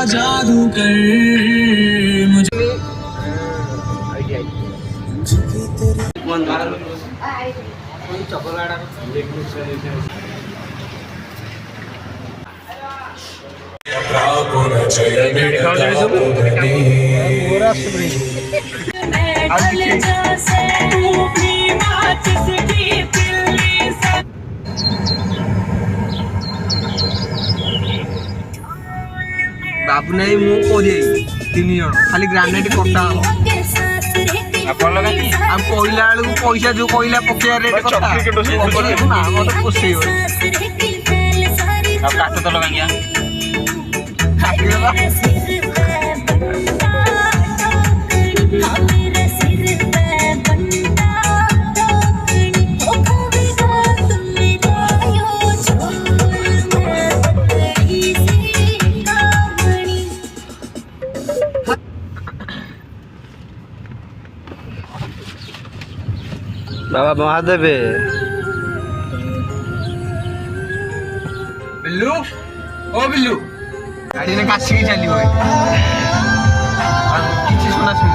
जादू कर मुझे बाबू नहीं मु तीन जन खाली ग्रानाइट कटा कोईला बेलू पैसा जो कोईला पकेया रेट ना मत पोषे काट तो लगा बाबा महादेव बिल्लू ओ बिल्लू गाड़ी ने कासी की चली हुई किसी सुना सुन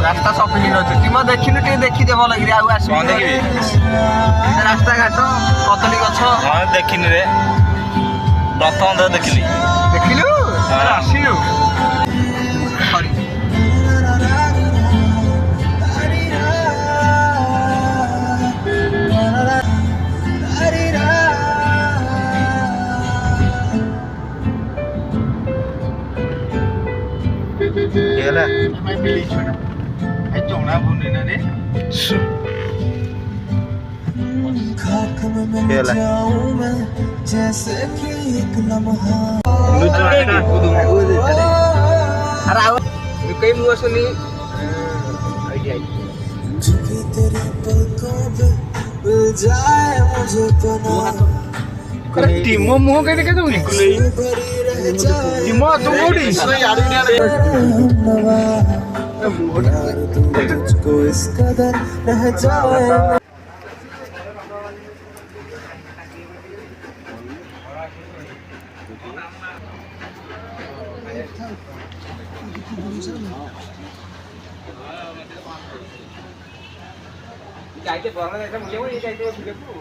रास्ता शॉपिंग अच्छे तुम देखी देखी देव लगे आउ आस रास्ता घाट कदली गछ हाँ देखनी रे प्रथम देखिली देखिलु आसिलु sorry Gila. May bili siya na. Ay, chong na po nila ni. Gila. कई मुँह सुनी Timo mo kaya ka doon. Timo tu body. तुझको इस कदर रह जाए जाइते बरना जाइते मुझे वो ये जाइते मुझे को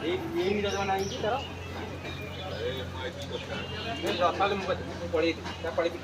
एक ये भी जगह नहीं की तरह ये रास्ता में पड़ी क्या पड़ी थी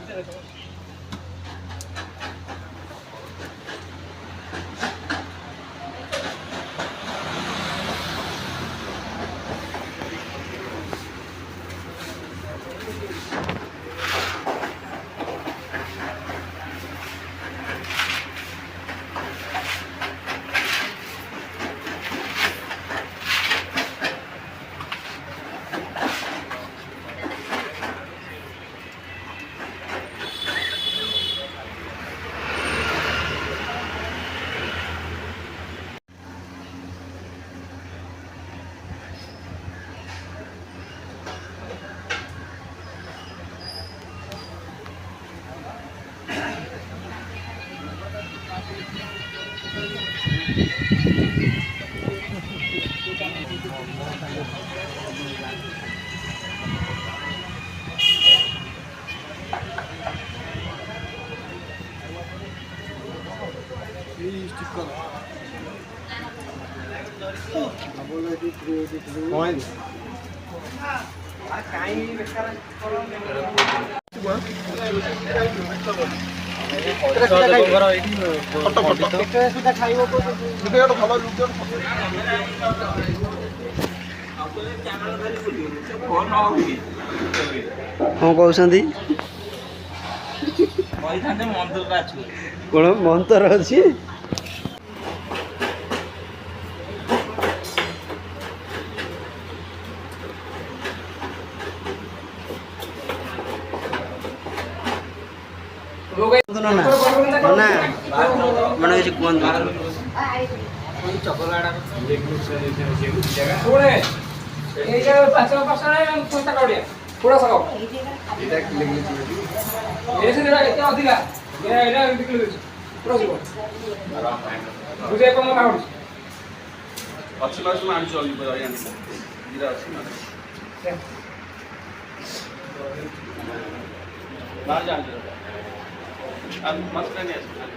कौन कहते कौन मंत्र अच्छी मैंने किसी कौन थोड़ा सा बाहर जा अब मस्त नहीं है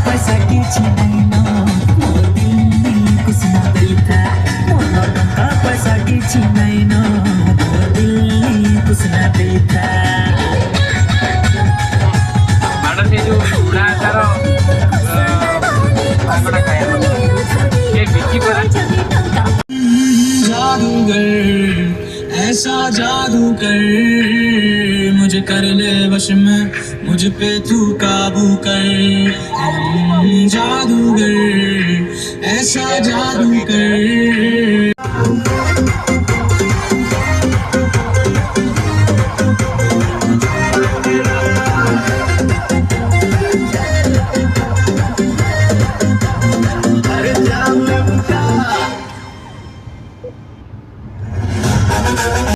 पैसा किछि नहीं न मोर दिल में कुछ ना देता मोर टंका पैसा किछि नहीं न मोर दिल में कुछ ना देता मैडम ये जो चूड़ा तार कंगड़ा खाया ये बिकी पर जादूगर ऐसा जादू कर मुझे कर ले वश में मुझ पे तू काबू कर जादूगर ऐसा जादू कर